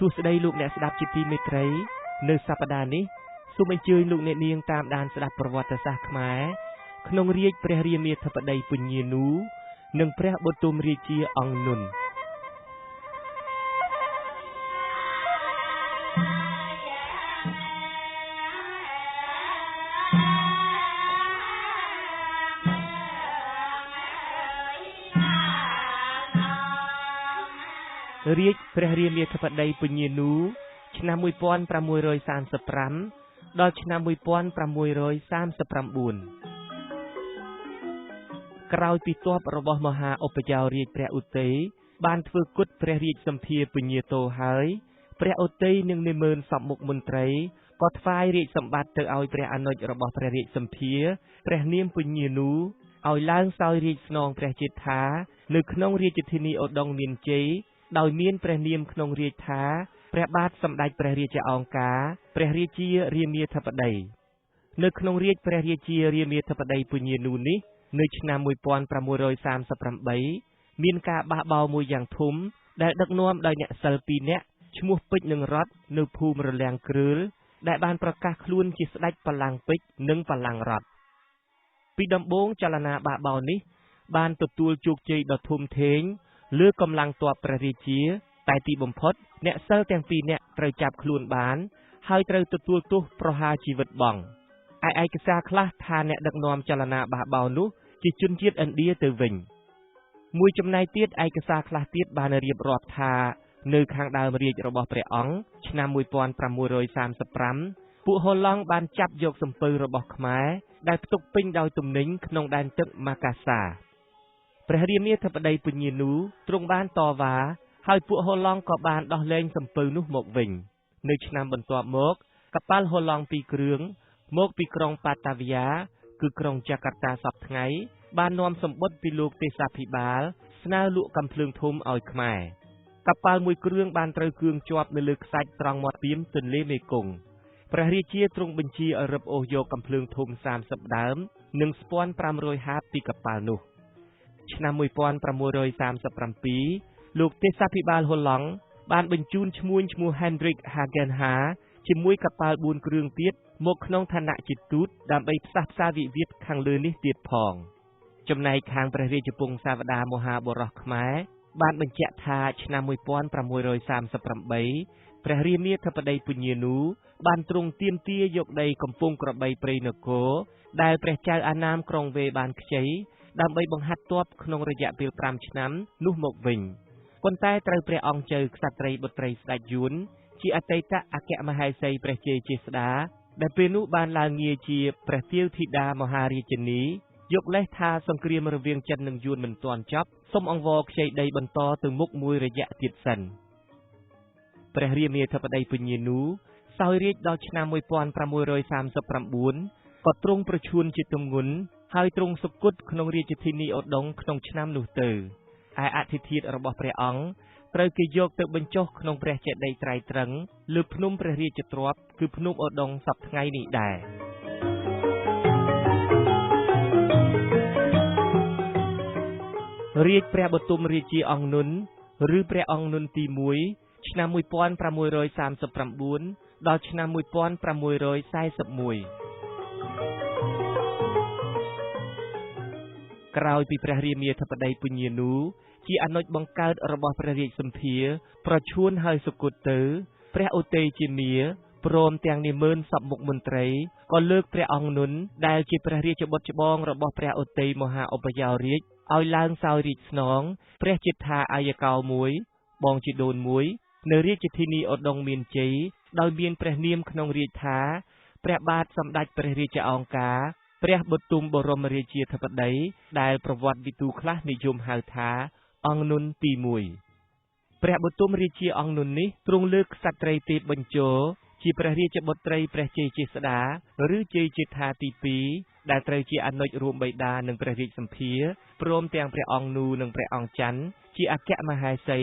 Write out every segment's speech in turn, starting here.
សួស្តីលោកអ្នកស្ដាប់ជាទីមេត្រីនៅសប្តាហ៍នេះសូមអញ្ជើញលោកអ្នកនាងតាមដានស្ដាប់ប្រវត្តិសាស្ត្រខ្មែរក្នុងរាជ្យព្រះរាមាធិបតីពញានូនិងព្រះបទុមរាជាអង្គនុនរាជព្រះរាមាធិបតីពញានូឆ្នាំ1535ដល់ឆ្នាំ1539ក្រោយពីទ័ពរបស់មហាឧបយោរាជព្រះឧទ័យបានធ្វើគុតព្រះរាជសម្ភារពញាតូហើយព្រះឧទ័យនិងនាម៉ឺនសពមុខមន្ត្រីក៏ថ្វាយរាជសម្បត្តិទៅឲ្យព្រះអនុជរបស់ព្រះរាជសម្ភារព្រះនាមពញានូឲ្យឡើងសោយរាជស្នងព្រះជេដ្ឋានៅក្នុងរាជធានីឧដុង្គមានជ័យដោយមានព្រះនាមក្នុងរាជថាព្រះបាទសម្ដេចព្រះរាជាអង្ការព្រះរាជារាមាធិបតីនៅក្នុងរាជព្រះរាជារាមាធិបតីពញានូនេះនៅឆ្នាំ1538មានការបះបោរមួយយ៉ាងធំដែលដឹកនាំដោយអ្នកសិល2នាក់ឈ្មោះពេជ្រនិងរតនៅភូមិរលាំងគ្រឿលដែលបានប្រកាសខ្លួនជាស្ដេចបល្ល័ង្កពេជ្រនិងបល្ល័ង្ករតពីដំបូងចលនាបះបោរនេះបានទទួលជោគជ័យដ៏ធំធេងលើកម្លាំងទ័ពព្រះរាជាតែទីបំផុតអ្នកសិលទាំង2នាក់ត្រូវចាប់ខ្លួនបានហើយត្រូវទទួលទោសប្រហារជីវិតបង់ឯកសារខ្លះថាអ្នកដឹកនាំចលនាបះបោរនោះជាជនជាតិឥណ្ឌាទៅវិញមួយចំណែកទៀតឯកសារខ្លះទៀតបានរៀបរាប់ថានៅខាងដើមរាជរបស់ព្រះអង្គឆ្នាំ1535ពួកហូឡង់បានចាប់យកសំពៅរបស់ខ្មែរដែលផ្ទុកពេញដោយទំនិញក្នុងដែនទឹកម៉ាកាសាព្រះរាមាធិបតីពញានូទ្រង់បានតវ៉ាហើយពួកហូឡង់ក៏បានដោះលែងសំពៅនោះមកវិញនៅឆ្នាំបន្ទាប់មកកប៉ាល់ហូឡង់2គ្រឿងមកពីក្រុងប៉ាតាវីយ៉ាគឺក្រុងចាកាតាសព្វថ្ងៃបាននាំសម្បត្តិពីលោកទេសាភិបាលស្នើលក់កាំភ្លើងធំឲ្យខ្មែរកប៉ាល់មួយគ្រឿងបានត្រូវគ្រឿងជាប់នៅលើខ្សាច់ត្រង់មាត់ពាមទន្លេមេគង្គព្រះរាជាទ្រង់បញ្ជាឲ្យរឹបអូសយកកាំភ្លើងធំ30ដើមនិងស្ពាន់500ហាបពីកប៉ាល់នោះឆ្នាំ1537លោកទេសាភិបាលហូឡង់បានបញ្ជូនឈ្មួញឈ្មោះ Hendrik Hagenha ជាមួយកប៉ាល់4គ្រឿងទៀតមកក្នុងឋានៈជាទូតដើម្បីផ្សះផ្សាវិវាទខាងលើនេះទៀតផងចំណែកខាងព្រះរាជពង្សាវតារមហាបុរសខ្មែរបានបញ្ជាក់ថាឆ្នាំ1538ព្រះរាមាធិបតីពញានូបានទ្រង់ទាមទារយកដីកំពង់ក្របីព្រៃនគរដែលព្រះចៅអាណាមក្រុងវេបានខ្ចីដើម្បីបង្ហាត់ទ័ពក្នុងរយៈពេល5ឆ្នាំនោះមកវិញប៉ុន្តែត្រូវព្រះអង្គចៅក្សត្រីបុត្រីស្ដេចយួនជាអតីតអគ្គមហេសីព្រះជ័យជេស្តាដែលពេលនោះបានឡើងងារជាព្រះទាវធីតាមហារាជិនីយកលេសថាសង្គ្រាមរវាងចិននិងយួនមិនទាន់ចប់សូមអង្វរខ្ចីដីបន្តទៅមុខមួយរយៈទៀតសិនព្រះរាមាធិបតីពញានូសោយរាជដល់ឆ្នាំ1539ក៏ទ្រង់ប្រឈួនជាទម្ងន់ហើយទ្រង់សុគតក្នុងរាជធានីឧដុង្គក្នុងឆ្នាំនោះទៅឯអធិធិធរបស់ព្រះអង្គត្រូវគេយកទៅបញ្ចុះក្នុងព្រះចេតិយត្រៃត្រឹងលើភ្នំព្រះរាជទ្រព្យគឺភ្នំឧដុង្គសព្វថ្ងៃនេះដែររាជព្រះបទុមរាជាអង្គនុនឬព្រះអង្គនុនទី1ឆ្នាំ1539ដល់ឆ្នាំ1541ក្រោយពីព្រះរាមាធិបតីពញានូជាអនុជបង្កើតរបស់ព្រះរាជសម្ភារប្រឈួនហើយសុគតទៅព្រះឧទ័យជាមាព្រមទាំងនាម៉ឺនសពមុខមន្ត្រីក៏លើកព្រះអង្គនុនដែលជាព្រះរាជបុត្រច្បងរបស់ព្រះឧទ័យមហាឧបយោរាជឲ្យឡើងសោយរាជស្នងព្រះជេដ្ឋាអាយកោមួយបងជីដូនមួយនៅរាជធានីឧដុង្គមានជ័យដោយមានព្រះនាមក្នុងរាជថាព្រះបាទសម្ដេចព្រះរាជាអង្ការព្រះបទុមបរមរាជាធិបតីដែលប្រវត្តិវិទូខ្លះនិយមហៅថាអង្គនុនទី1ព្រះបទុមរាជាអង្គនុននេះទ្រង់លើកក្សត្រីទេពបញ្ជរជាព្រះរាជបុត្រីព្រះជ័យជេស្តាឬជ័យជេដ្ឋាទី2ដែលត្រូវជាអនុជរួមបិតានិងព្រះរាជសម្ភារព្រមទាំងព្រះអង្គនូនិងព្រះអង្គច័ន្ទជាអគ្គមហេសី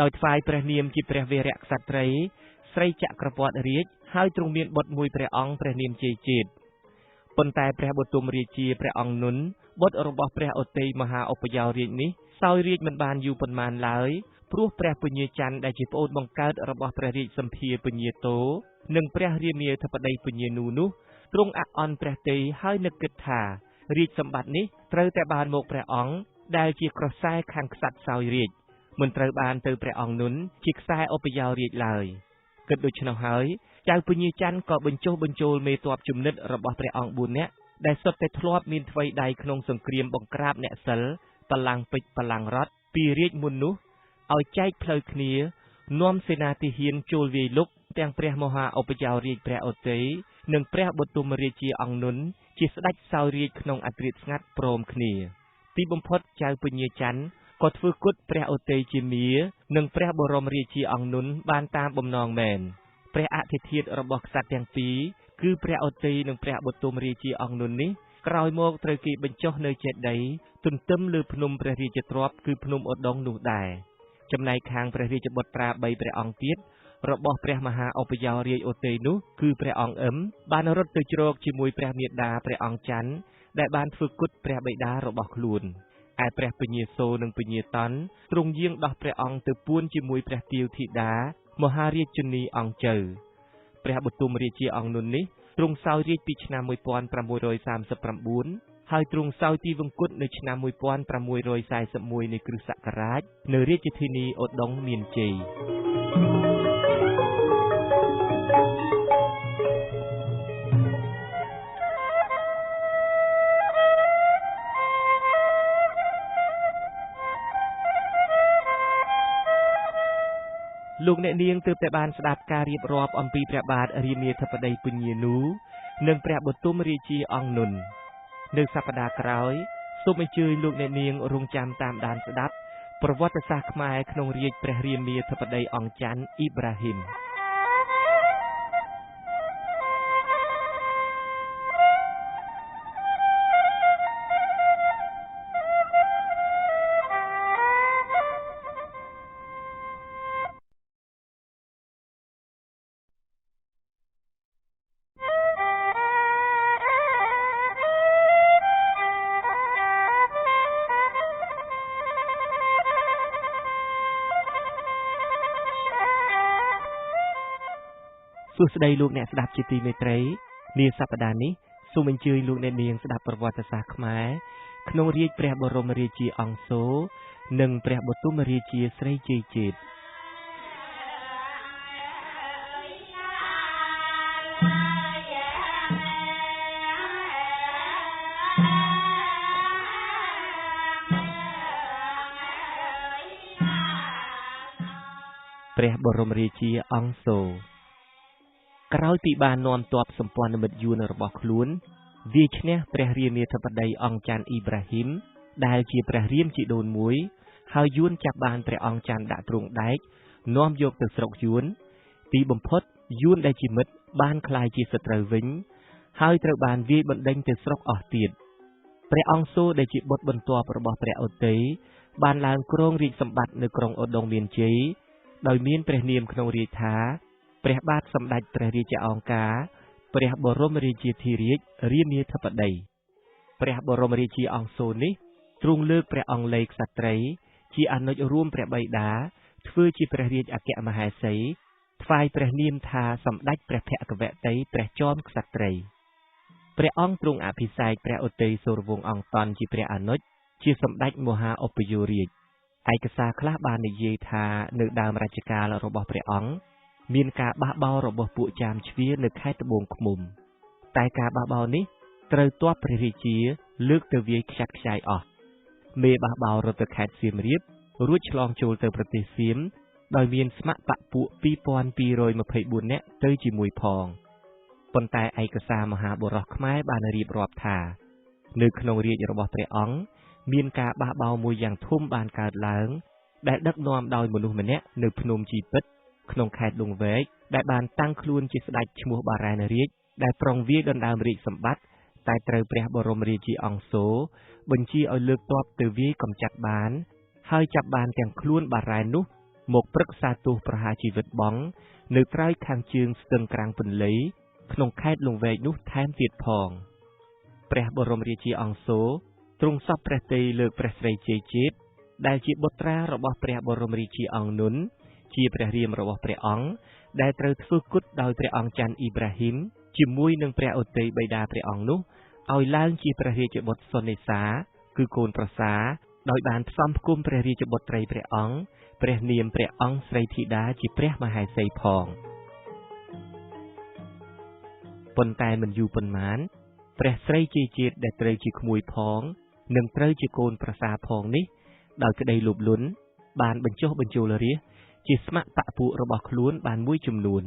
ដោយថ្វាយព្រះនាមជាព្រះវីរក្សត្រីស្រីចក្រពត្តិរាជហើយទ្រង់មានបុត្រមួយព្រះអង្គព្រះនាមជ័យជេតប៉ុន្តែព្រះបទុមរាជាព្រះអង្គនុនបុត្ររបស់ព្រះឧទ័យមហាឧបយោរាជនេះសោយរាជមិនបានយូរប៉ុន្មានឡើយ ព្រោះព្រះពញាច័ន្ទដែលជាប្អូនបង្កើតរបស់ព្រះរាជសម្ភារពញាតោនិងព្រះរាមាធិបតីពញានូនោះទ្រង់អាក់អន់ព្រះទ័យហើយនឹកគិតថារាជសម្បត្តិនេះត្រូវតែបានមកព្រះអង្គដែលជាក្រសែខាងក្សត្រសោយរាជមិនត្រូវបានទៅព្រះអង្គនុនជាខ្សែឧបយោរាជឡើយគិតដូច្នោះហើយចៅពញាច័ន្ទក៏បញ្ចុះបញ្ចូលមេទ័ពជំនិតរបស់ព្រះអង្គ4នាក់ដែលសុទ្ធតែធ្លាប់មានថ្វីដៃក្នុងសង្គ្រាមបង្ក្រាបអ្នកសិលបលាំងពេជ្របលាំងរតពីរាជមុននោះឲ្យចែកផ្លូវគ្នានាំសេនាទាហានចូលវាយលុកទាំងព្រះមហាឧបយោរាជព្រះឧទ័យនិងព្រះបទុមរាជាអង្គនុនជាស្ដេចសោយរាជក្នុងអត្រាស្ងាត់ព្រមគ្នាទីបំផុតចៅពញាច័ន្ទក៏ធ្វើគុតព្រះឧទ័យជាមានិងព្រះបរមរាជាអង្គនុនបានតាមបំណងមែនព្រះអធិធិធរបស់ក្សត្រទាំងពីរគឺព្រះឧទ័យនិងព្រះបទុមរាជាអង្គនុននេះក្រោយមកត្រូវគេបញ្ចុះនៅចេតិយទន្ទឹមលើភ្នំព្រះរាជទ្រព្យគឺភ្នំឧដុង្គនោះដែរចំណែកខាងព្រះរាជបុត្រា3ព្រះអង្គទៀតរបស់ព្រះមហាឧបយោរាជឧទ័យនោះគឺព្រះអង្គអឹមបានរត់ទៅជ្រកជាមួយព្រះមាតាព្រះអង្គច័ន្ទដែលបានធ្វើគុតព្រះបិតារបស់ខ្លួនឯព្រះពញាសូរនិងពញាតន់ទ្រង់យាងដោះព្រះអង្គទៅពួនជាមួយព្រះទាវធីតាមហារាជនីអង្គជើព្រះបទុមរាជាអង្គនុននេះទ្រង់សោយរាជពីឆ្នាំ1639ហើយទ្រង់សោយទីវង្គតនៅឆ្នាំ1641នៃគ្រិស្តសករាជនៅរាជធានីឧដុង្គមានជ័យលោកអ្នកនាងទើបតែបានស្ដាប់ការរៀបរាប់អំពីព្រះបាទរាមាធិបតីពញានូនិងព្រះបទុមរាជាអង្គនុននៅសប្តាហ៍ក្រោយសូមអញ្ជើញលោកអ្នកនាងរងចាំតាមដានស្ដាប់ប្រវត្តិសាស្ត្រខ្មែរក្នុងរាជ្យព្រះរាមាធិបតីអង្គច័ន្ទអ៊ីប្រាហ៊ីមសួស្តីលោកអ្នកស្ដាប់ជាទីមេត្រីនាសប្តាហ៍នេះសូមអញ្ជើញលោកអ្នកនាងស្ដាប់ប្រវត្តិសាស្ត្រខ្មែរក្នុងរាជ្យព្រះបរមរាជាអង្គសូរនិងព្រះបទុមរាជាស្រីជ័យជេតព្រះបរមរាជាអង្គសូរក្រោយពីបាននាំទ័ពសម្ព័ន្ធមិត្តយួនរបស់ខ្លួនវាយឈ្នះព្រះរាមាធិបតីអង្គច័ន្ទអ៊ីប្រាហ៊ីមដែលជាព្រះរាមជីដូនមួយហើយយួនចាប់បានព្រះអង្គច័ន្ទដាក់ទ្រូងដែកនាំយកទៅស្រុកយួនទីបំផុតយួនដែលជាមិត្តបានក្លាយជាសត្រូវវិញហើយត្រូវបានវាយបណ្ដេញទៅស្រុកអស់ទៀតព្រះអង្គសូរដែលជាបុត្របន្ទាប់របស់ព្រះឧទ័យបានឡើងគ្រងរាជសម្បត្តិនៅក្រុងឧដុង្គមានជ័យដោយមានព្រះនាមក្នុងរាជថាព្រះបាទសម្ដេចព្រះរាជាអង្គការព្រះបរមរាជាធិរាជរាមាធិបតីព្រះបរមរាជាអង្គសូរនេះទ្រង់លើកព្រះអង្គលេក្សត្រីជាអនុជរួមព្រះបិតាធ្វើជាព្រះរាជអគ្គមហេសីថ្វាយព្រះនាមថាសម្ដេចព្រះភគវតីព្រះចោមក្សត្រីព្រះអង្គទ្រង់អភិសេកព្រះឧទ័យសូរវង្សអង្គតន់ជាព្រះអនុជជាសម្ដេចមហាឧបយោរាជឯកសារខ្លះបាននិយាយថានៅដើមរជ្ជកាលរបស់ព្រះអង្គមានការបះបោររបស់ពួកចាមជ្វានៅខេត្តត្បូងឃ្មុំតែការបះបោនេះត្រូវទ័ពព្រះរាជាលើកទៅវាយខ្ចាត់ខ្ចាយអស់មេបះបោរត់ទៅខេត្តសៀមរាបរួចឆ្លងចូលទៅប្រទេសសៀមដោយមានស្ម័គ្របកពួក2224នាក់ទៅជាមួយផងប៉ុន្តែឯកសារមហាបុរសខ្មែរបានរៀបរាប់ថានៅក្នុងរាជរបស់ព្រះអង្គមានការបះបោរមួយយ៉ាងធំបានកើតឡើងដែលដឹកនាំដោយមនុស្សម្នាក់នៅភ្នំជីពិតក្នុងខេត្តលង្វែកដែលបានតាំងខ្លួនជាស្ដេចឈ្មោះបារ៉ែនរាជដែលប្រុងវាយដណ្ដើមរាជសម្បត្តិតែត្រូវព្រះបរមរាជាអង្គសូរបញ្ជាឲ្យលើកទ័ពទៅវាយកំចាត់បានហើយចាប់បានទាំងខ្លួនបារ៉ែននោះមកប្រឹក្សាទោសប្រហារជីវិតបង់នៅត្រើយខាងជើងស្ទឹងក្រាំងពន្លៃក្នុងខេត្តលង្វែកនោះថែមទៀតផងព្រះបរមរាជាអង្គសូរទ្រង់សពព្រះទ័យលើកព្រះស្រីជ័យជេត ដែលជាបុត្រារបស់ព្រះបរមរាជាអង្គនុនជាព្រះរាមរបស់ព្រះអង្គដែលត្រូវធ្វើគុតដោយព្រះអង្គច័ន្ទអ៊ីប្រាហ៊ីមជាមួយនឹងព្រះឧទ័យបិតាព្រះអង្គនោះឲ្យឡើងជាព្រះរាជបុត្រសុនេសាគឺកូនប្រសាដោយបានផ្សំផ្គុំព្រះរាជបុត្រីព្រះអង្គព្រះនាមព្រះអង្គស្រីធីតាជាព្រះមហេសីផងប៉ុន្តែមិនយូរប៉ុន្មានព្រះស្រីជេជាតិដែលត្រូវជាក្មួយផងនិងត្រូវជាកូនប្រសាផងនេះដោយក្តីលោភលន់បានបញ្ចុះបញ្ចូលរាជជាស្ម័គ្របក្សពួករបស់ខ្លួនបានមួយចំនួន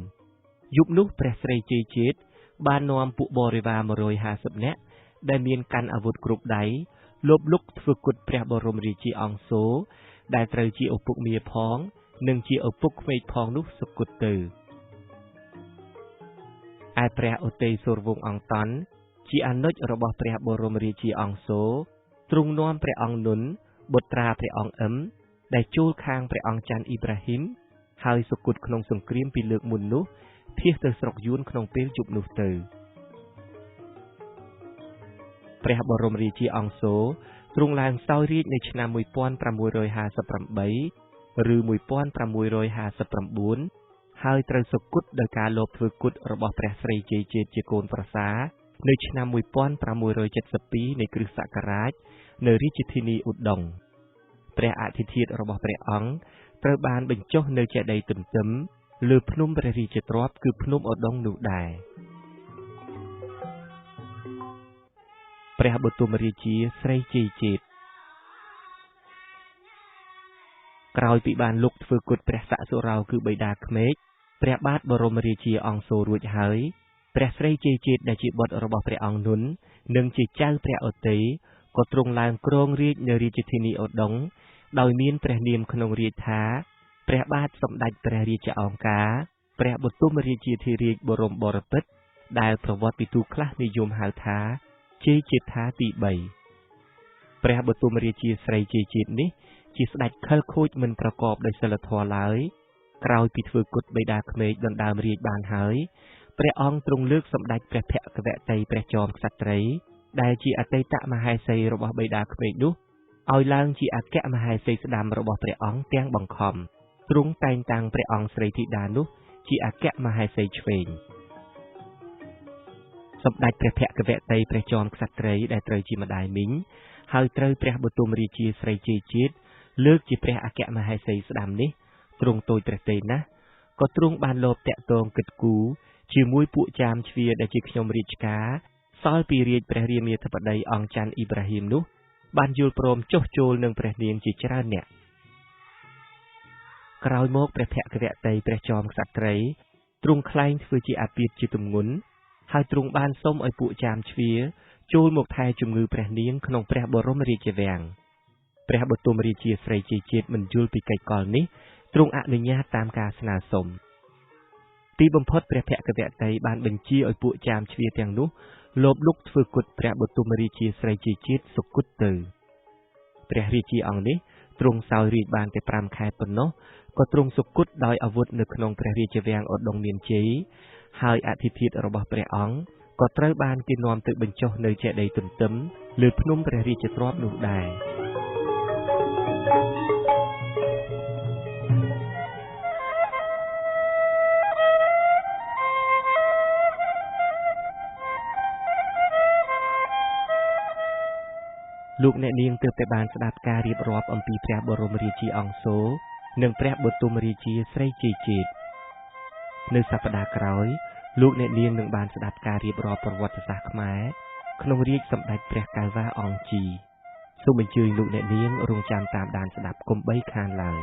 យប់នោះព្រះស្រីជេជាតិបាននាំពួកបរិវារ150នាក់ដែលមានកាន់អាវុធគ្រប់ដៃលបលុកធ្វើគុតព្រះបរមរាជាអង្គសូដែលត្រូវជាឪពុកមាផងនិងជាឪពុកក្មេកផងនោះសុគតទៅឯព្រះឧទ័យសូរវង្សអង្គតន់ជាអនុជរបស់ព្រះបរមរាជាអង្គសូទ្រង់នាំព្រះអង្គនុនបុត្រាព្រះអង្គអ៊ឹមដែលចូលខាងព្រះអង្គច័ន្ទអ៊ីប្រាហ៊ីមហើយសុគតក្នុងសង្គ្រាមពីលើកមុននោះភៀសទៅស្រុកយួនក្នុងពេលជប់នោះទៅព្រះបរមរាជាអង្គសូទ្រង់ឡើងសោយរាជ្យនៅឆ្នាំ1658ឬ1659ហើយត្រូវសុគតដោយការលបធ្វើគុតរបស់ព្រះស្រីជេជាតិជាកូនប្រសានៅឆ្នាំ1672នៃគ្រិស្តសករាជនៅរាជធានីឧដុង្គព្រះអធិធិធរបស់ព្រះអង្គត្រូវបានបញ្ចុះនៅចេតិយទន្ទឹមលើភ្នំព្រះរាជទ្រព្យគឺភ្នំឧដុង្គនោះដែរព្រះបទុមរាជាស្រីជេជាតិក្រោយពីបានលុកធ្វើគុតព្រះស័ក្តិសុរោគឺបិតាក្មេកព្រះបាទបរមរាជាអង្គសូរួចហើយព្រះស្រីជេជាតិដែលជាបុត្ររបស់ព្រះអង្គនុននិងជាចៅព្រះឧទ័យក៏ទ្រង់ឡើងគ្រងរាជ្យនៅរាជធានីឧដុង្គដោយមានព្រះនាមក្នុងរាជថាព្រះបាទសម្ដេចព្រះរាជអង្គការព្រះបទុមរាជាធិរាជបរមបរពិតដែលប្រវត្តិពីទូខ្លះនិយមហៅថាជេជាតិថាទី3ព្រះបទុមរាជាស្រីជេជាតិនេះជាស្ដេចខិលខូចមិនប្រកបដោយសិលធម៌ឡើយក្រោយពីធ្វើគុតបិតាក្មេកដណ្ដើមរាជ្យបានហើយព្រះអង្គទ្រង់លើកសម្ដេចព្រះភគវតីព្រះចោមក្សត្រីដែលជាអតីតមហេសីរបស់បិតាក្មេកនោះឲ្យឡើងជាអគ្គមហេសីស្ដាំរបស់ព្រះអង្គទាំងបង្ខំទ្រង់តែងតាំងព្រះអង្គស្រីធីតានោះជាអគ្គមហេសីឆ្វេងសម្ដេចព្រះភគវតីព្រះចោមក្សត្រីដែលត្រូវជាម្ដាយមីងហើយត្រូវព្រះបទុមរាជាស្រីជេជាតិលើកជាព្រះអគ្គមហេសីស្ដាំនេះទ្រង់តូចព្រះទេណាស់ក៏ទ្រង់បានលបតាក់ទងគិតគូរជាមួយពួកចាមជ្វាដែលជាខ្ញុំរាជការសល់ពីរាជព្រះរាមាធិបតីអង្គច័ន្ទអ៊ីប្រាហ៊ីមនោះបានយល់ព្រមចុះចូលនឹងព្រះនាងជាច្រើនអ្នកក្រោយមកព្រះភគវតីព្រះចោមក្សត្រីទ្រង់ខ្លែងធ្វើជាអាពាធជាទម្ងន់ហើយទ្រង់បានសុំឲ្យពួកចាមជ្វាចូលមកថែជំងឺព្រះនាងក្នុងព្រះបរមរាជវាំងព្រះបទុមរាជាស្រីជេជាតិមិនយល់ពីកិច្ចកលនេះទ្រង់អនុញ្ញាតតាមការស្នើសុំទីបំផុតព្រះភគវតីបានបញ្ជាឲ្យពួកចាមជ្វាទាំងនោះលបលុកធ្វើគុតព្រះបទុមរាជាស្រីជេជាតិសុគតទៅព្រះរាជាអង្គនេះទ្រង់សោយរាជ្យបានតែ5ខែប៉ុណ្ណោះក៏ទ្រង់សុគតដោយអាវុធនៅក្នុងព្រះរាជវាំងឧដុង្គមានជ័យហើយអធិធិធរបស់ព្រះអង្គក៏ត្រូវបានគេនាំទៅបញ្ចុះនៅចេតិយទន្ទឹមលើភ្នំព្រះរាជទ្រព្យនោះដែរលោកអ្នកនាងទើបតែបានស្ដាប់ការរៀបរាប់អំពីព្រះបរមរាជាអង្គសូនិងព្រះបទុមរាជាស្រីជេជាតិនៅសប្តាហ៍ក្រោយលោកអ្នកនាងនឹងបានស្ដាប់ការរៀបរាប់ប្រវត្តិសាស្ត្រខ្មែរក្នុងរាជ្យសម្ដេចព្រះកៅវ៉ាអង្គជីសូមអញ្ជើញលោកអ្នកនាងរងចាំតាមដានស្ដាប់កុំបីខានឡើយ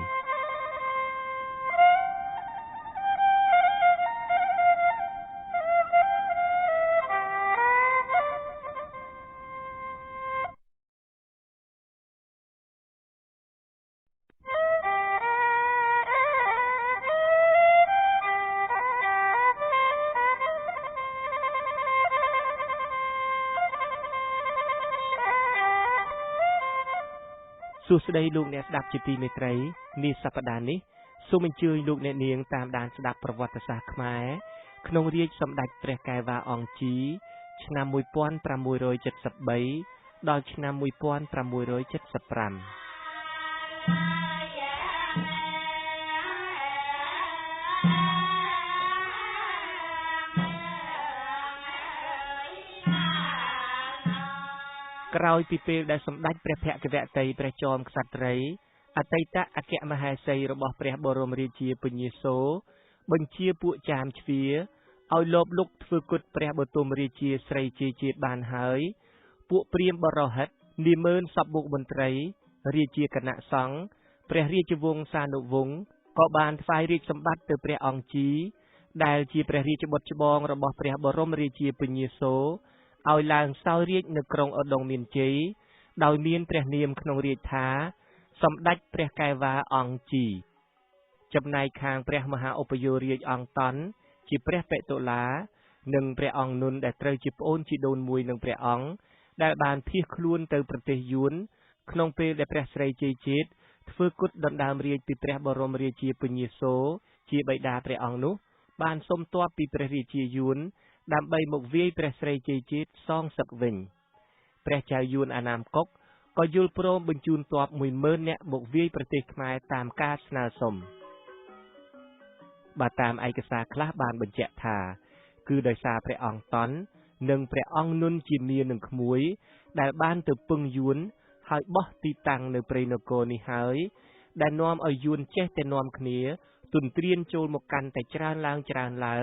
សួស្តីលោកអ្នកស្ដាប់ជាទីមេត្រីនាសប្តាហ៍នេះសូមអញ្ជើញលោកអ្នកនាងតាមដានស្ដាប់ប្រវត្តិសាស្ត្រខ្មែរក្នុងរាជ្យសម្ដេចព្រះកែវ៉ាអង្គជីឆ្នាំ1673ដល់ឆ្នាំ1675 ក្រោយពីពេលដែលសម្ដេចព្រះភក្ត្រវតីព្រះចោមក្សត្រីអតីតអគ្គមហេសីរបស់ព្រះបរមរាជាពញាសូរបញ្ជាពួកចាមជ្វាឲ្យលបលុកធ្វើគុតព្រះបទុមរាជាស្រីជាជាតិបានហើយពួកព្រាហ្មណ៍បរោហិតនិមឺនសពមុខមន្ត្រីរាជាគណៈសង្ឃព្រះរាជវង្សានុវង្សក៏បានថ្វាយរាជសម្បត្តិទៅព្រះអង្គជីដែលជាព្រះរាជបុត្រច្បងរបស់ព្រះបរមរាជាពញាសូរឲ្យឡើងសោយរាជ្យនៅក្រុងឧដុង្គមានជ័យដោយមានព្រះនាមក្នុងរាជថាសម្ដេចព្រះកែវ៉ាអង្គជីចំណែកខាងព្រះមហាឧបយោរាជអង្គតន់ជាព្រះបេតុលានិងព្រះអង្គនុនដែលត្រូវជាប្អូនជីដូនមួយនឹងព្រះអង្គដែលបានភៀសខ្លួនទៅប្រទេសយួនក្នុងពេលដែលព្រះស្រីជ័យជាតិធ្វើគុតដណ្ដើមរាជ្យពីព្រះបរមរាជាពញាសូរជាបិតាព្រះអង្គនោះបានសុំទ័ពពីព្រះរាជាយួនដើម្បីមកវាយព្រះស្រីជ័យជាតិសងសឹកវិញព្រះចៅយួនអាណាមកុកក៏យល់ព្រមបញ្ជូនទ័ព 10,000 នាក់មកវាយប្រទេសខ្មែរតាមការស្នើសុំបើតាមឯកសារខ្លះបានបញ្ជាក់ថាគឺដោយសារព្រះអង្គតន់និងព្រះអង្គនុនជាមានឹងក្មួយដែលបានទៅពឹងយួនហើយបោះទីតាំងនៅព្រៃនគរនេះហើយដែលនាំឲ្យយួនចេះតែនាំគ្នាទុនត្រៀនចូលមកកាន់តែច្រើនឡើ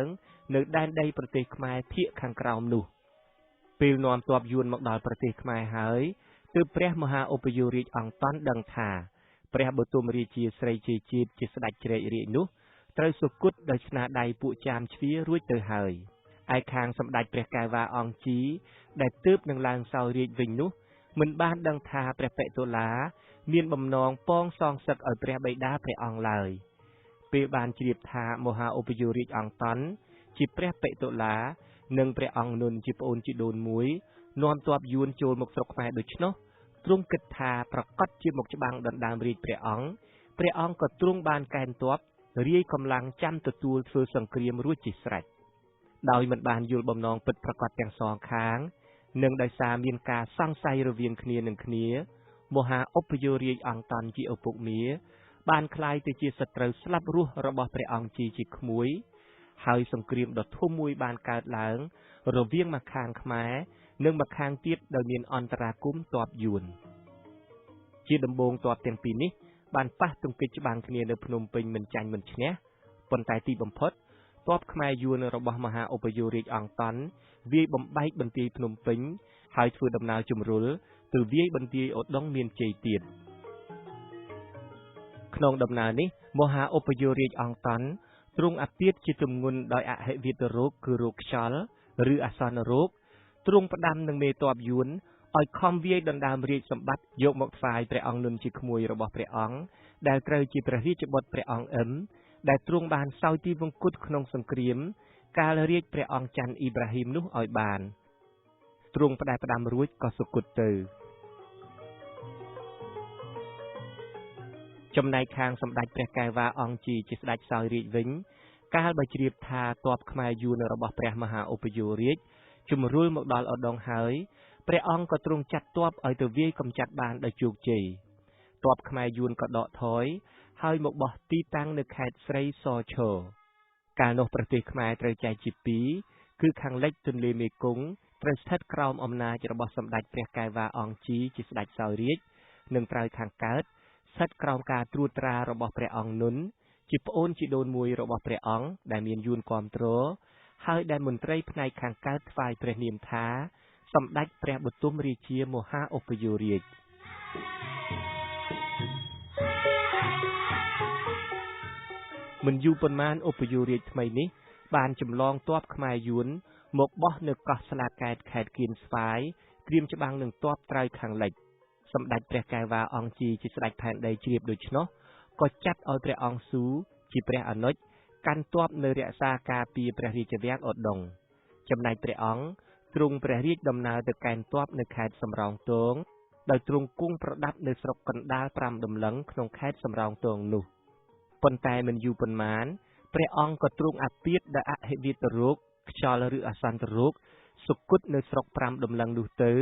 ងនៅដែនដីប្រទេសខ្មែរភាគខាងក្រោមនោះពេលនាំទ័ពយួនមកដល់ប្រទេសខ្មែរហើយទើបព្រះមហាឧបយោរាជអង្គតន់ដឹងថាព្រះបទុមរាជាស្រីជ័យជាតិជាស្ដេចជ្រែករាជ្យនោះត្រូវសុគតដោយស្នាដៃពួកចាមជ្វារួចទៅហើយឯខាងសម្ដេចព្រះកែវ៉ាអង្គជីដែលទើបនឹងឡើងសោយរាជ្យវិញនោះមិនបានដឹងថាព្រះបេតុលាមានបំណងពងសងសឹកឲ្យព្រះបិតាព្រះអង្គឡើយពេលបានជ្រាបថាមហាឧបយោរាជអង្គតន់ជាព្រះបេតុលានិងព្រះអង្គនុនជាប្អូនជីដូនមួយនាំទ័ពយួនចូលមកស្រុកខ្មែរដូច្នោះទ្រង់គិតថាប្រកាសជាមកច្បាំងដណ្ដើមរាជព្រះអង្គក៏ទ្រង់បានកេណ្ឌទ័ពរាយកម្លាំងចាំទទួលធ្វើសង្គ្រាមរួចជាស្រេចដោយមិនបានយល់បំណងពិតប្រាកដទាំងសងខាងនិងដោយសារមានការសង្ស័យរវាងគ្នានឹងគ្នាមហាឧបយោរាជអង្គតន់ជាឪពុកមាបានក្លាយទៅជាសត្រូវស្លាប់រស់របស់ព្រះអង្គជីជាក្មួយហើយសង្គ្រាមដ៏ធំមួយបានកើតឡើងរវាងម្ខាងខ្មែរនិងម្ខាងទៀតដោយមានអន្តរាគមន៍ទ័ពយួនជាដំបូងទ័ពទាំងពីរនេះបានប៉ះទង្គិចច្បាំងគ្នានៅភ្នំពេញមិនចាញ់មិនឈ្នះប៉ុន្តែទីបំផុតទ័ពខ្មែរយួនរបស់មហាឧបយោរាជអង្គតន់វាយបំបែកបន្ទាយភ្នំពេញហើយធ្វើដំណើរជំរុលទៅវាយបន្ទាយឧដុង្គមានជ័យទៀតក្នុងដំណើរនេះមហាឧបយោរាជអង្គតន់ទ្រង់អាពាធជាទម្ងន់ដោយអហិវិតរោគគឺរោគខ្យល់ឬអាសន្នរោគទ្រង់ផ្ដាំនឹងមេទ័ពយួនឲ្យខំវាយដណ្ដើមរាជសម្បត្តិយកមកថ្វាយព្រះអង្គនុនជាក្មួយរបស់ព្រះអង្គដែលត្រូវជាព្រះរាជបុត្រព្រះអង្គអ៊ឹមដែលទ្រង់បានសោយទីវង្គតក្នុងសង្គ្រាមកាលរាជព្រះអង្គច័ន្ទអ៊ីប្រាហ៊ីមនោះឲ្យបានទ្រង់ផ្ដែផ្ដាំរួចក៏សុគតទៅចំណែកខាងសម្ដេចព្រះកែវ៉ាអង្គជីជាស្ដេចសោយរាជ្យវិញកាលបើជ្រាបថាទ័ពខ្មែរយួនរបស់ព្រះមហាឧបយោរាជជំរុលមកដល់ឧដុង្គហើយព្រះអង្គក៏ទ្រង់ចាត់ទ័ពឲ្យទៅវាយកម្ចាត់បានដោយជោគជ័យទ័ពខ្មែរយួនក៏ដកថយហើយមកបោះទីតាំងនៅខេត្តស្រីសឈរកាលនោះប្រទេសខ្មែរត្រូវចែកជាពីរគឺខាងលិចទន្លេមេគង្គត្រូវស្ថិតក្រោមអំណាចរបស់សម្ដេចព្រះកែវ៉ាអង្គជីជាស្ដេចសោយរាជ្យនិងត្រូវខាងកើតស្ថិតក្រោមការត្រួតត្រារបស់ព្រះអង្គនុនជាប្អូនជីដូនមួយរបស់ព្រះអង្គដែលមានយួនគាំទ្រហើយដែលមន្ត្រីផ្នែកខាងកើតថ្វាយព្រះនាមថាសម្ដេចព្រះបទុមរាជាមហាឧបយោរាជមិនយូរប៉ុន្មានឧបយោរាជថ្មីនេះបានចម្លងទ័ពខ្មែរយួនមកបោះនៅកោះស្លាកែតខេត្តគៀនស្វាយត្រៀមច្បាំងនឹងទ័ពត្រើយខាងលិចសម្ដេចព្រះកែវ៉ាអង្គជីជាស្ដេចផែនដីជ្រាបដូច្នោះក៏ចាត់ឲ្យព្រះអង្គស៊ូជាព្រះអនុជកាន់ទ័ពនៅរក្សាការពារព្រះរាជវាំងឧដុង្គចំណែកព្រះអង្គទ្រង់ព្រះរាជដំណើរទៅកេណ្ឌទ័ពនៅខេត្តសំរោងទងដោយទ្រង់គង់ប្រដាប់នៅស្រុកកណ្ដាល5ដំឡឹងក្នុងខេត្តសំរោងទងនោះប៉ុន្តែមិនយូរប៉ុន្មានព្រះអង្គក៏ទ្រង់អាពាធដោយអហិវិតរោគខ្យល់ឬអសន្នរោគសុគតនៅស្រុក5ដំឡឹងនោះទៅ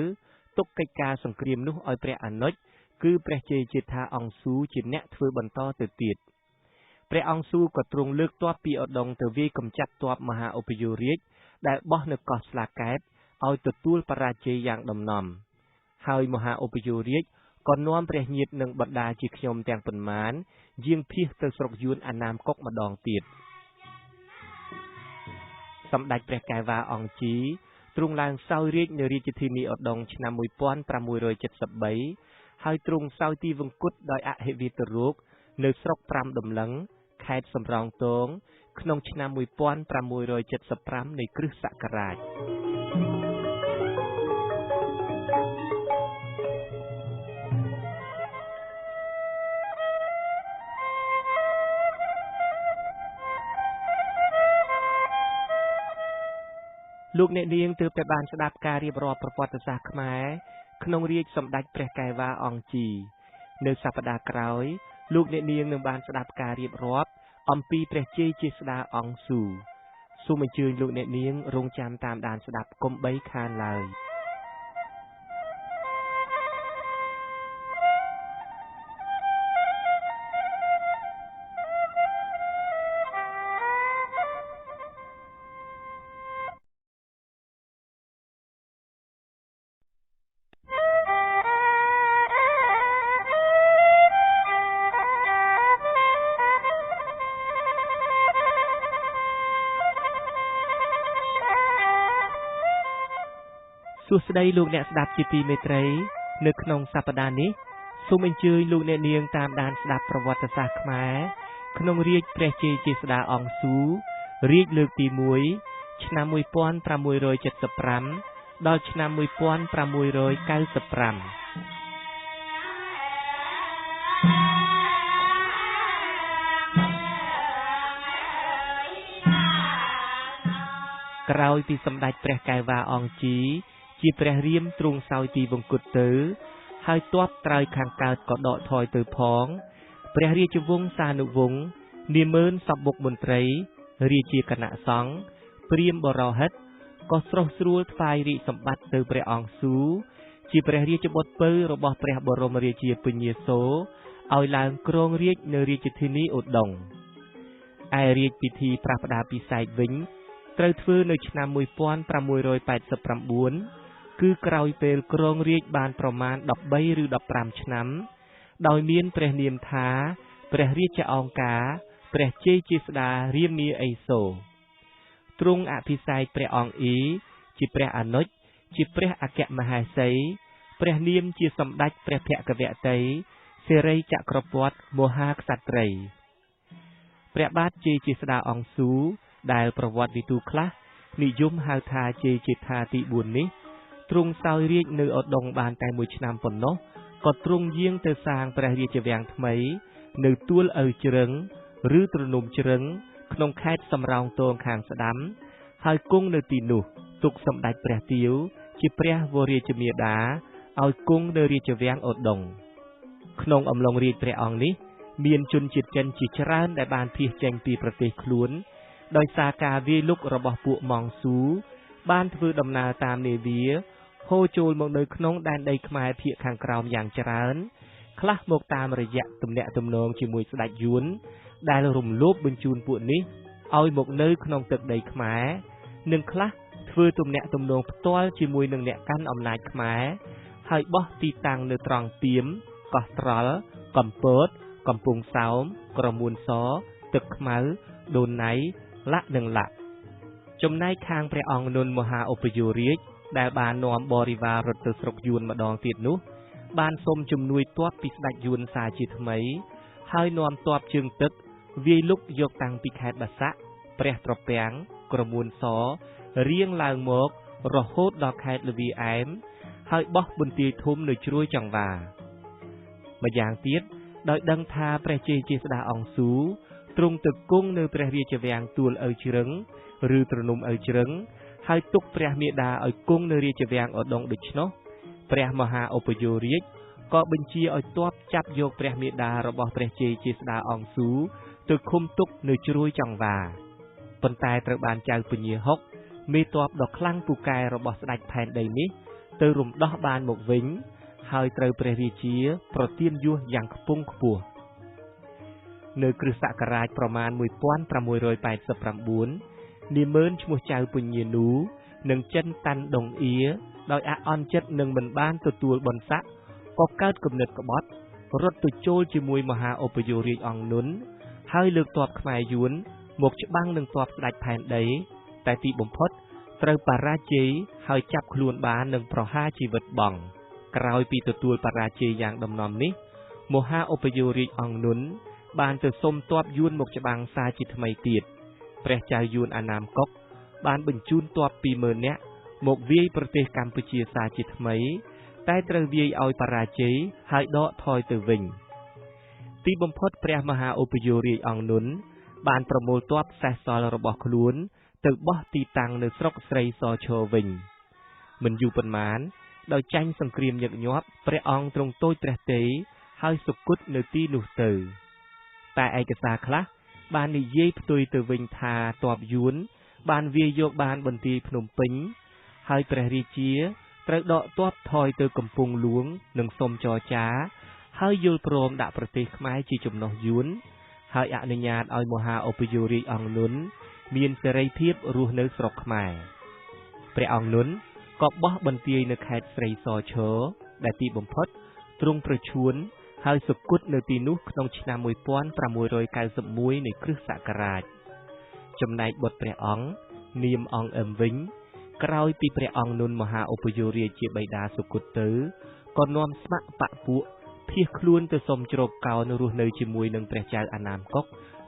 ទុកកិច្ចការសង្គ្រាមនោះឲ្យព្រះអនុជ គឺព្រះជ័យជេដ្ឋាអង្គស៊ូជាអ្នកធ្វើបន្តទៅទៀតព្រះអង្គស៊ូក៏ទ្រង់លើកទ័ពពីឧដុង្គទៅវាយកម្ចាត់ទ័ពមហាឧបយោរាជដែលបោះនៅកោះស្លាកែតឲ្យទទួលបរាជ័យយ៉ាងដំណំហើយមហាឧបយោរាជក៏នាំព្រះញាតិនិងបណ្ដាជាខ្ញុំទាំងប៉ុន្មានយាងភៀសទៅស្រុកយួនអាណាមកុកម្ដងទៀតសម្ដេចព្រះកែវ៉ាអង្គជីទ្រង់ឡើងសោយរាជ្យនៅរាជធានីឧដុង្គឆ្នាំ1573ហើយទ្រង់សោយទីវង្គតដោយអហិវេទរោគនៅស្រុក5ដំឡឹងខេត្តសំរោងទងក្នុងឆ្នាំ1575នៃគ្រិស្តសករាជលោកអ្នកនាងទើបតែបានស្ដាប់ការរៀបរាប់ប្រវត្តិសាស្ត្រខ្មែរក្នុងរាជសម្ដេចព្រះកែវ៉ាអង្គជីនៅសប្តាហ៍ក្រោយលោកអ្នកនាងនឹងបានស្ដាប់ការរៀបរាប់អំពីព្រះជ័យជាស្ដាអង្គស៊ូសូមអញ្ជើញលោកអ្នកនាងរងចាំតាមដានស្ដាប់កុំបីខានឡើយសួស្តីលោកអ្នកស្ដាប់ជាទីមេត្រីនៅក្នុងសប្តាហ៍នេះសូមអញ្ជើញលោកអ្នកនាងតាមដានស្ដាប់ប្រវត្តិសាស្ត្រខ្មែរក្នុងរាជ្យព្រះជ័យជាស្ដាអង្គស៊ូរាជ្យលើកទី1ឆ្នាំ1575ដល់ឆ្នាំ1595ក្រោយពីសម្ដេចព្រះកែវ៉ាអង្គជីជាព្រះរាមទ្រង់សោយទីវង្គតទៅហើយទ័ពត្រើយខាងកើតក៏ដកថយទៅផងព្រះរាជវង្សានុវង្សនាម៉ឺនសពមុខមន្ត្រីរាជាគណៈសង្ឃព្រាហ្មណ៍បរោហិតក៏ស្រស់ស្រួលថ្វាយរាជសម្បត្តិទៅព្រះអង្គស៊ូជាព្រះរាជបុត្រពៅរបស់ព្រះបរមរាជាពញាសូរឲ្យឡើងគ្រងរាជ្យនៅរាជធានីឧដុង្គឯរាជពិធីប្រះផ្ដាពិសែកវិញត្រូវធ្វើនៅឆ្នាំ1589គឺក្រោយពេលគ្រងរាជ្យបានប្រមាណ13ឬ15ឆ្នាំដោយមានព្រះនាមថាព្រះរាជអង្គការព្រះជ័យជាស្ដារាមាឥសូរទ្រង់អភិសេកព្រះអង្គអ៊ីជាព្រះអនុជជាព្រះអគ្គមហេសីព្រះនាមជាសម្ដេចព្រះភគវតីសិរីចក្រពត្តិមហាក្សត្រីព្រះបាទជ័យជាស្ដាអង្គស៊ូដែលប្រវត្តិវិទូខ្លះនិយមហៅថាជ័យជេដ្ឋាទី4នេះទ្រង់សោយរាជ្យនៅឧដុង្គបានតែ1ឆ្នាំប៉ុណ្ណោះក៏ទ្រង់យាងទៅសាងព្រះរាជវាំងថ្មីនៅទួលឪជ្រឹងឬទ្រនំជ្រឹងក្នុងខេត្តសំរោងទងខាងស្ដាំហើយគង់នៅទីនោះទុកសម្ដេចព្រះទាវជាព្រះវររាជមាតាឲ្យគង់នៅរាជវាំងឧដុង្គក្នុងអំឡុងរាជព្រះអង្គនេះមានជនជាតិចិនជាច្រើនដែលបានភៀសចេញពីប្រទេសខ្លួនដោយសារការវាយលុករបស់ពួកម៉ង់ស៊ូបានធ្វើដំណើរតាមនាវាហូរចូលមកនៅក្នុងដែនដីខ្មែរភាគខាងក្រោមយ៉ាងច្រើនខ្លះមកតាមរយៈទំនាក់ទំនងជាមួយស្ដេចយួនដែលរំលោភបញ្ជូនពួកនេះឲ្យមកនៅក្នុងទឹកដីខ្មែរនិងខ្លះធ្វើទំនាក់ទំនងផ្ទាល់ជាមួយនឹងអ្នកកាន់អំណាចខ្មែរហើយបោះទីតាំងនៅត្រង់ពីមកោះត្រល់កំពតកំពង់សោមក្រមួនសទឹកខ្មៅដូនណៃលាក់និងលាក់ចំណែកខាងព្រះអង្គនុនមហាឧបយោរាជដែលបាននាំបរិវាររត់ទៅស្រុកយួនម្ដងទៀតនោះបានសូមជំនួយទ័ពពីស្ដេចយួនសាជាថ្មីហើយនាំទ័ពជើងទឹកវាយលុកយកតាំងពីខេត្តបាសាក់ព្រះត្រពាំងក្រមួនសរៀងឡើងមករហូតដល់ខេត្តលវីអែមហើយបោះបន្ទាយធំនៅជ្រួយចង្វាម្យ៉ាងទៀតដោយដឹងថាព្រះជ័យជាស្ដាអង្គស៊ូទ្រង់ទៅគង់នៅព្រះរាជវាំងទួលឪជ្រឹងឬទ្រនំឪជ្រឹងហើយទុកព្រះមេដាឲ្យគង់នៅរាជវាំងឧដុង្គដូច្នោះព្រះមហាឧបយោរាជក៏បញ្ជាឲ្យទ័ពចាប់យកព្រះមេដារបស់ព្រះជ័យជាស្ដាអង្គស៊ូទៅឃុំទុកនៅជ្រួយចង្វាប៉ុន្តែត្រូវបានចៅពញាហុកមេទ័ពដ៏ខ្លាំងពូកែរបស់ស្ដេចផែនដីនេះទៅរំដោះបានមកវិញ ហើយត្រូវព្រះរាជាប្រទានយោសយ៉ាងខ្ពង់ខ្ពស់នៅគ្រិស្តសករាជប្រមាណ 1689 នាម៉ឺនឈ្មោះចៅពញានូនិងចិនតាន់ដុងអៀដោយអាក់អន់ចិត្តនឹងមិនបានទទួលបុណ្យស័ក្តិក៏កើតគំនិតក្បត់រត់ទៅចូលជាមួយមហាឧបយោរាជអង្គនុនហើយលើកទ័ពខ្មែរយួនមកច្បាំងនឹងទ័ពស្ដេចផែនដីតែទីបំផុតត្រូវបរាជ័យហើយចាប់ខ្លួនបាននិងប្រហារជីវិតបង់ក្រោយពីទទួលបរាជ័យយ៉ាងដំណំនេះមហាឧបយោរាជអង្គនុនបានទៅសុំទ័ពយួនមកច្បាំងសារជាថ្មីទៀតព្រះចៅយួនអាណាមកុកបានបញ្ជូនទ័ព 20,000 នាក់មកវាយប្រទេសកម្ពុជាសារជាថ្មីតែត្រូវវាយឲ្យបរាជ័យហើយដកថយទៅវិញទីបំផុតព្រះមហាឧបយោរាជអង្គនុនបានប្រមូលទ័ពសេះសល់របស់ខ្លួនទៅបោះទីតាំងនៅស្រុកស្រីសឈរវិញមិនយូរប៉ុន្មានដោយចាញ់សង្គ្រាមញឹកញាប់ព្រះអង្គទ្រង់តូចព្រះទ័យហើយសុគតនៅទីនោះទៅតែឯកសារខ្លះបាននិយាយផ្ទុយទៅវិញថាទ័ពយួនបានវាយយកបានបន្ទាយភ្នំពេញហើយព្រះរាជាត្រូវដកទ័ពថយទៅកំពង់ហ្លួងនិងសុំចរចាហើយយល់ព្រមដាក់ប្រទេសខ្មែរជាចំណុះយួនហើយអនុញ្ញាតឲ្យមហាឧបយោរាជអង្គនុនមានសេរីភាពរស់នៅស្រុកខ្មែរព្រះអង្គនុនក៏បោះបន្ទាយនៅខេត្តស្រីសឈរដែលទីបំផុតទ្រង់ប្រឈួនហើយសុគតនៅទីនោះក្នុងឆ្នាំ 1691 នៃគ្រិស្តសករាជចំណែកបុត្រព្រះអង្គនាមអង្គអឹមវិញក្រោយពីព្រះអង្គនុនមហាឧបយោរាជជាបិតាសុគតទៅក៏នាំស្ម័គ្របកពួកភៀសខ្លួនទៅសុំជ្រកកោនរស់នៅជាមួយនឹងព្រះចៅអាណាមកុក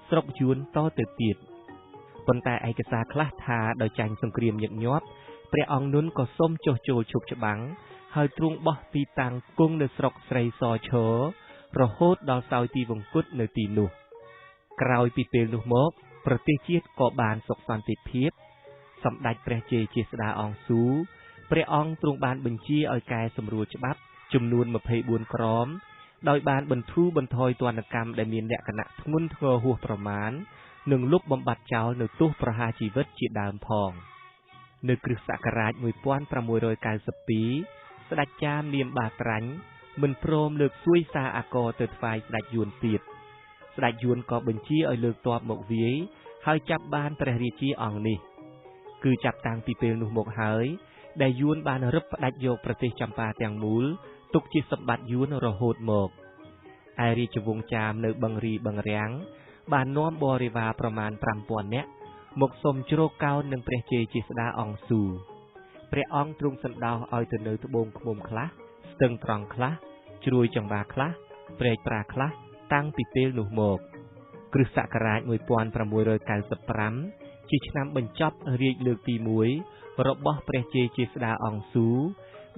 ស្រុកយួនតទៅទៀតប៉ុន្តែឯកសារខ្លះថាដោយចាញ់សង្គ្រាមញឹកញាប់ព្រះអង្គនុនក៏សុំចុះចូលឈប់ច្បាំងហើយទ្រង់បោះទីតាំងគង់នៅស្រុកស្រីសឈររហូតដល់សោយទីវង្គតនៅទីនោះក្រោយពីពេលនោះមកប្រទេសជាតិក៏បានសុខសន្តិភាពសម្ដេចព្រះជ័យជាស្ដាអង្គស៊ូព្រះអង្គទ្រង់បានបញ្ជាឲ្យកែសម្រួលច្បាប់ចំនួន 24 ក្រមដោយបានបន្ធូរបន្ថយទណ្ឌកម្មដែលមានលក្ខណៈធ្ងន់ធ្ងរហួសប្រមាណនិងលុបបំបាត់ចោលនៅទោសប្រហារជីវិតជាដើមផងនៅគ្រិស្តសករាជ 1692 ស្ដេចចាមនាមបាត្រាញ់មិនព្រមលើកសួយសារអាករទៅថ្វាយស្ដេចយួនទៀតស្ដេចយួនក៏បញ្ជាឲ្យលើកទ័ពមកវាយហើយចាប់បានព្រះរាជាអង្គនេះគឺចាប់តាំងពីពេលនោះមកហើយដែលយួនបានរឹបផ្ដាច់យកប្រទេសចម្ប៉ាទាំងមូលទុកជាសម្បត្តិយួនរហូតមកឯរាជវង្សចាមនៅបឹងរីបឹងរាំងបាននាំបរិវារប្រមាណ 5,000 នាក់មកសុំជ្រកកោននឹងព្រះជ័យជាស្ដាអង្គស៊ូព្រះអង្គទ្រង់សណ្ដោសឲ្យទៅនៅត្បូងឃ្មុំខ្លះស្ទឹងត្រង់ខ្លះជ្រួយចង្វាខ្លះព្រែកប្រាខ្លះតាំងពីពេលនោះមកគ្រិស្តសករាជ 1695 ជាឆ្នាំបញ្ចប់រាជលើកទី 1 របស់ព្រះជ័យជាស្ដាអង្គស៊ូ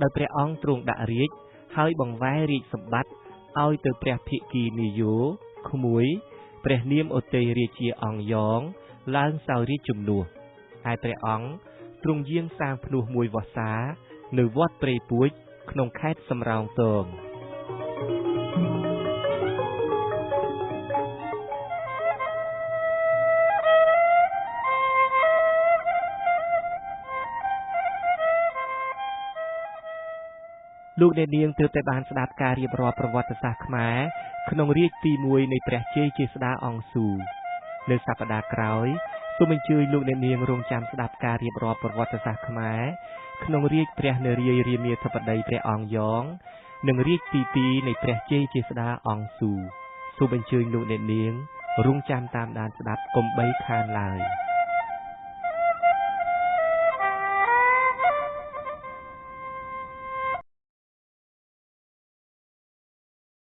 ដោយព្រះអង្គទ្រង់ដាក់រាជហើយបង្វែររាជសម្បត្តិឲ្យទៅព្រះភិក្ខីនាយោក្មួយព្រះនាមឧទ័យរាជាអង្គយ៉ងឡើងសោយរាជជំនួសហើយព្រះអង្គទ្រង់យាងសាងភ្នួសមួយវស្សានៅវត្តព្រៃពួចក្នុងខេត្តសំរោងទងលោកអ្នកនាងទើបតែបានស្ដាប់ការរៀបរាប់ប្រវត្តិសាស្ត្រខ្មែរក្នុងរាជទី 1 នៃព្រះជ័យជាស្ដាអង្គស៊ូនៅសប្ដាហ៍ក្រោយសូមអញ្ជើញលោកអ្នកនាងរងចាំស្ដាប់ការរៀបរាប់ប្រវត្តិសាស្ត្រខ្មែរក្នុងរាជព្រះនរាយរាមាធិបតីព្រះអង្គយ៉ងនិងរាជទី 2 នៃព្រះជ័យជាស្ដាអង្គស៊ូសូមអញ្ជើញលោកអ្នកនាងរងចាំតាមដានស្ដាប់កុំបីខានឡើយ